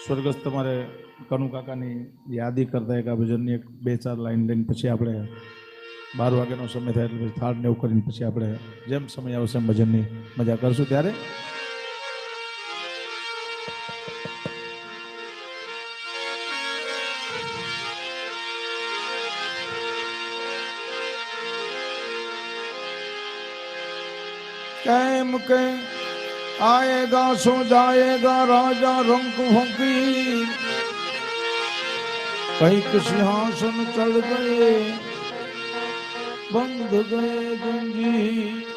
સ્વર્ગસ્થ તમારે કનુ કાકાની યાદી કરતા એક આ ભજનની એક 2-4 લાઈન લઈને પછી આપણે 12 વાગ્યાનો સમય થાય એટલે થાળ ને એવું કરીને પછી આપણે જેમ સમય આવશે એમ ભજનની મજા કરશું ત્યારે કેમ કે आएगा सो जाएगा राजा रंग फकीर कई सिंहासन चढ़ गए बंद गए गंजीर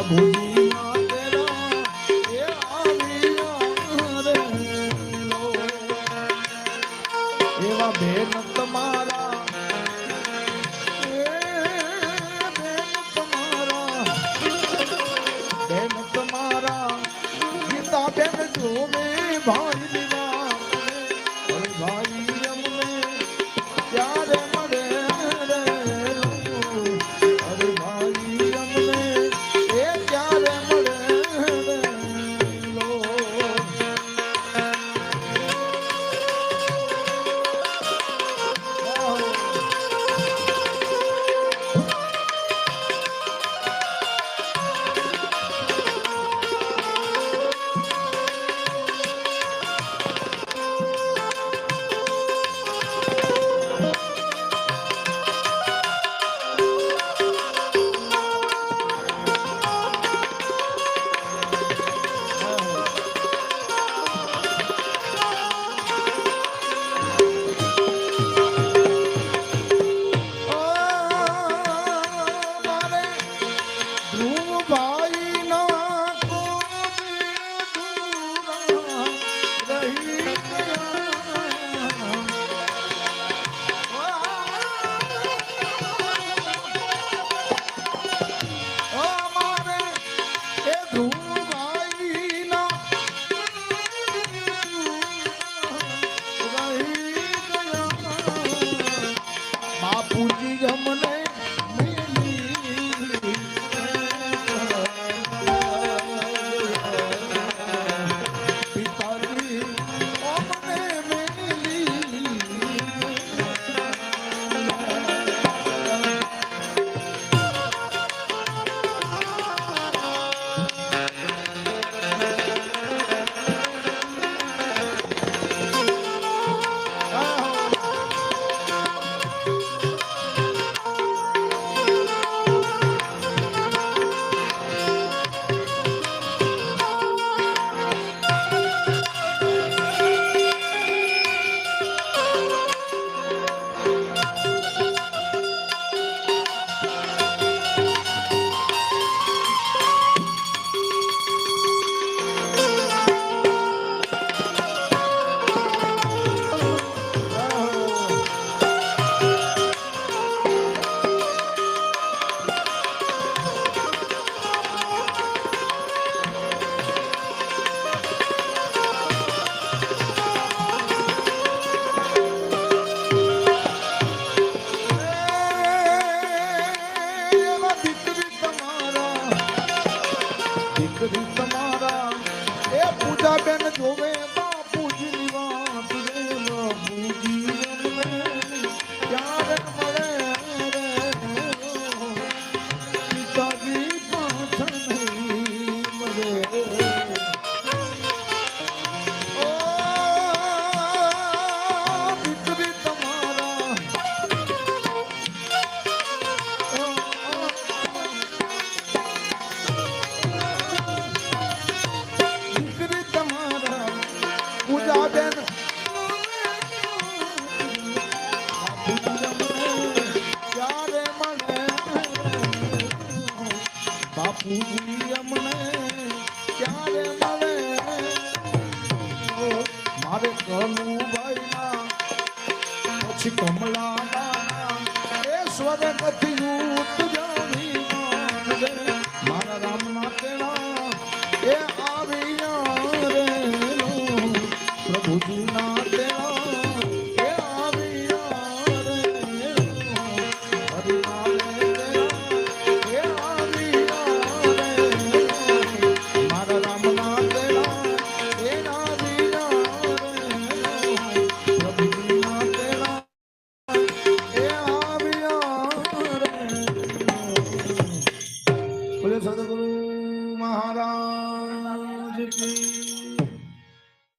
પ્રભુજી ના તેરા એ આવ્યા રે લો. એવા બેન તમારા બેન જોવે ભાઈ દીવા ભાઈ અમને ત્યારે મળે રે અરે ભાઈ અમને એ ત્યારે મળે રે લો. બાપુજી અમને પિતાજી અમને તમારા એ પૂજા બેન જોવે બાપુજી ની વાત રે બાપુજી અમને ક્યારે મળે રે પિતાજી પાછળ નહીં મળે. ઓ દીકરી તમારા પૂજા બેન ક્યારે મળે બાપુજી અમને ક્યારે મળે મારે કનું ભાઈ ના પછી કમલા એ સ્વર્ગથી જાણી મારા રામના તેડા એ આવ્યા રે પ્રભુજી ના તેડા એ આવ્યા રે હરિનામે તેડા એ આવ્યા રે મારા રામના તેડા એ આવ્યા રે પ્રભુજી ના તેડા એ આવ્યા રે. બોલે સદગુરુ મહારાજ કી